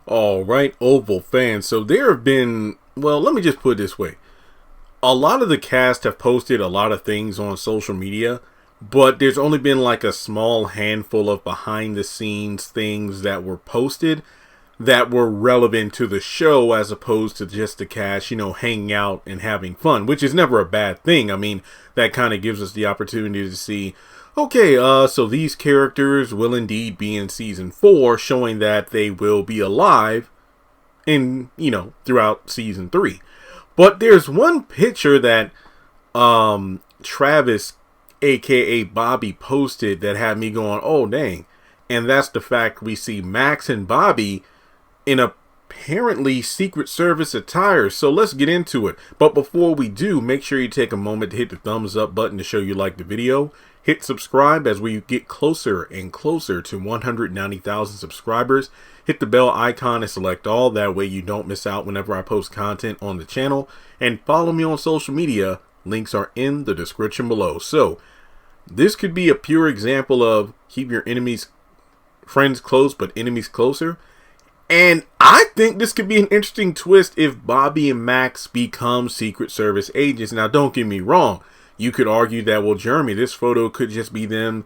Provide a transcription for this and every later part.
All right, Oval fans. So there have been, well, let me just put it this way. A lot of the cast have posted a lot of things on social media, but there's only been like a small handful of behind the scenes things that were posted that were relevant to the show as opposed to just the cast, hanging out and having fun, which is never a bad thing. I mean, that kind of gives us the opportunity to see, okay, so these characters will indeed be in season 4, showing that they will be alive in, throughout season 3. But there's one picture that Travis, aka Bobby, posted that had me going, oh dang. And that's the fact we see Max and Bobby in apparently Secret Service attire. So let's get into it. But before we do, make sure you take a moment to hit the thumbs up button to show you like the video. Hit subscribe as we get closer and closer to 190,000 subscribers. Hit the bell icon and select all. That way you don't miss out whenever I post content on the channel. And follow me on social media. Links are in the description below. So this could be a pure example of keep your friends close but enemies closer. And I think this could be an interesting twist if Bobby and Max become Secret Service agents. Now, don't get me wrong. You could argue that, well, Jeremy, this photo could just be them,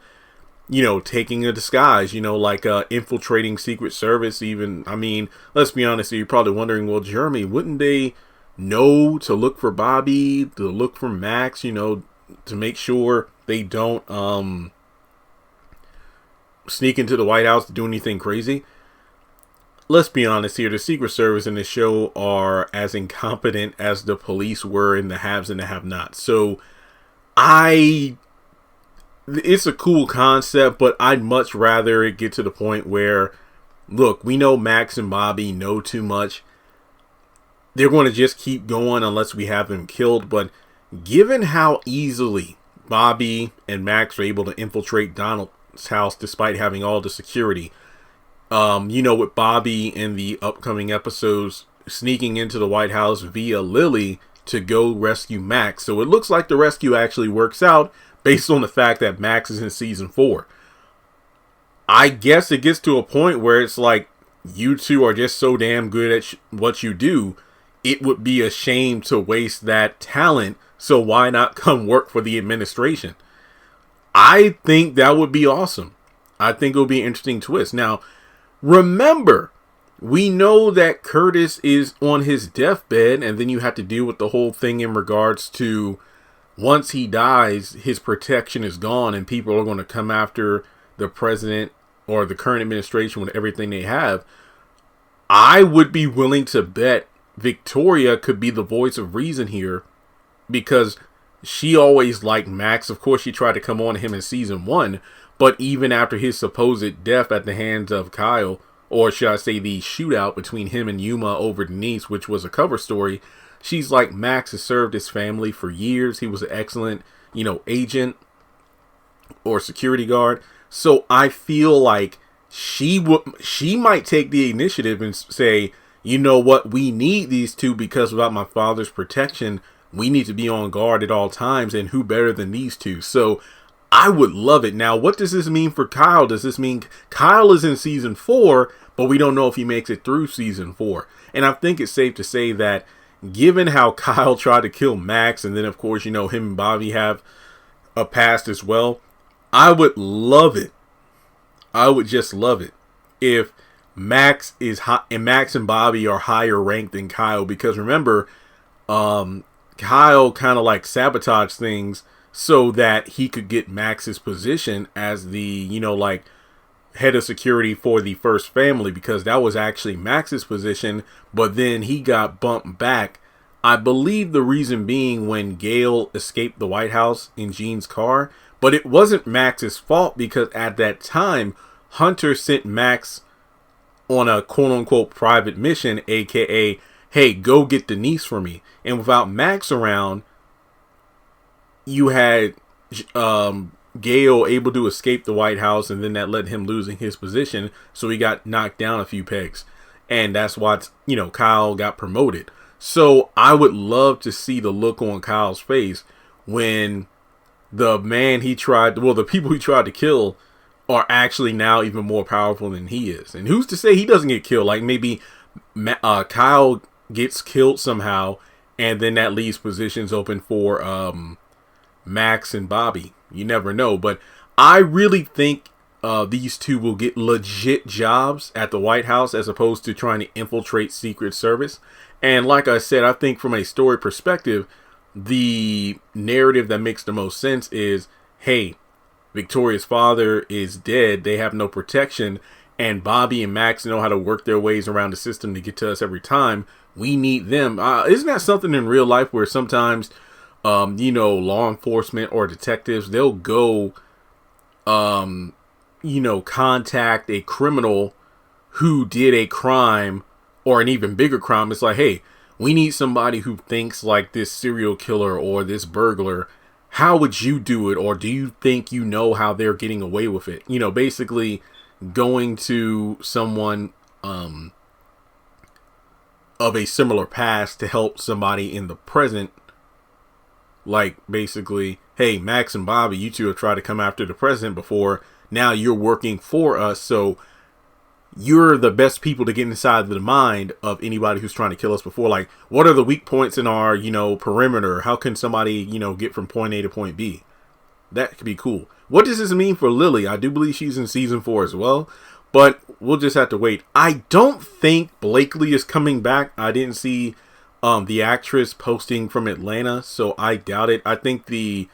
taking a disguise, like infiltrating Secret Service even. I mean, let's be honest, you're probably wondering, well, Jeremy, wouldn't they know to look for Bobby, to look for Max, to make sure they don't sneak into the White House to do anything crazy? Let's be honest here, the Secret Service in the show are as incompetent as the police were in the haves and the have-nots. So, it's a cool concept, but I'd much rather it get to the point where, look, we know Max and Bobby know too much. They're going to just keep going unless we have them killed. But given how easily Bobby and Max are able to infiltrate Donald's house despite having all the security, with Bobby in the upcoming episodes sneaking into the White House via Lily to go rescue Max. So it looks like the rescue actually works out based on the fact that Max is in season 4. I guess it gets to a point where it's like you two are just so damn good at what you do. It would be a shame to waste that talent. So why not come work for the administration? I think that would be awesome. I think it would be an interesting twist. Now, remember, we know that Curtis is on his deathbed, and then you have to deal with the whole thing in regards to once he dies, his protection is gone, and people are going to come after the president or the current administration with everything they have. I would be willing to bet Victoria could be the voice of reason here because she always liked Max. Of course, she tried to come on to him in season 1, but even after his supposed death at the hands of Kyle, or should I say the shootout between him and Yuma over Denise, which was a cover story, she's like, Max has served his family for years. He was an excellent, agent or security guard. So I feel like she might take the initiative and say, you know what, we need these two because without my father's protection, we need to be on guard at all times. And who better than these two? So I would love it. Now, what does this mean for Kyle? Does this mean Kyle is in season 4, but we don't know if he makes it through season 4? And I think it's safe to say that given how Kyle tried to kill Max, and then, of course, him and Bobby have a past as well, I would love it. I would just love it if Max is high, and Max and Bobby are higher ranked than Kyle, because remember, Kyle kind of like sabotaged things so that he could get Max's position as the, head of security for the first family, because that was actually Max's position, but then he got bumped back. I believe the reason being when Gail escaped the White House in Jean's car, but it wasn't Max's fault because at that time, Hunter sent Max on a quote-unquote private mission, aka, hey, go get Denise for me. And without Max around, you had Gail able to escape the White House, and then that led him losing his position, so he got knocked down a few pegs. And that's why, Kyle got promoted. So I would love to see the look on Kyle's face when the people he tried to kill are actually now even more powerful than he is. And who's to say he doesn't get killed? Like maybe Kyle gets killed somehow, and then that leaves positions open for Max and Bobby. You never know. But I really think these two will get legit jobs at the White House as opposed to trying to infiltrate Secret Service. And like I said, I think from a story perspective, the narrative that makes the most sense is, hey, Victoria's father is dead. They have no protection. And Bobby and Max know how to work their ways around the system to get to us every time. We need them. Isn't that something in real life where sometimes, law enforcement or detectives, they'll go, contact a criminal who did a crime or an even bigger crime. It's like, hey, we need somebody who thinks like this serial killer or this burglar. How would you do it? Or do you think you know how they're getting away with it? Basically going to someone of a similar past to help somebody in the present. Like basically, hey, Max and Bobby, you two have tried to come after the president before. Now you're working for us. So you're the best people to get inside the mind of anybody who's trying to kill us before. Like, what are the weak points in our, perimeter? How can somebody, get from point A to point B? That could be cool. What does this mean for Lily? I do believe she's in season 4 as well, but we'll just have to wait. I don't think Blakely is coming back. I didn't see the actress posting from Atlanta, so I doubt it. I think the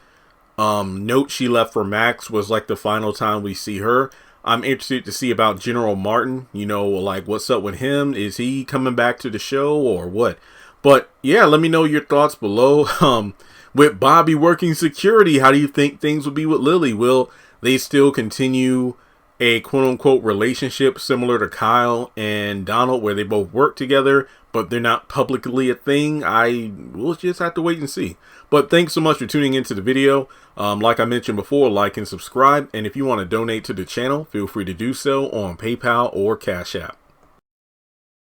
note she left for Max was like the final time we see her. I'm interested to see about General Martin, like what's up with him? Is he coming back to the show or what? But yeah, let me know your thoughts below. With Bobby working security, how do you think things will be with Lily? Will they still continue a quote-unquote relationship similar to Kyle and Donald where they both work together, but they're not publicly a thing? We'll just have to wait and see. But thanks so much for tuning into the video. Like I mentioned before, like and subscribe. And if you want to donate to the channel, feel free to do so on PayPal or Cash App.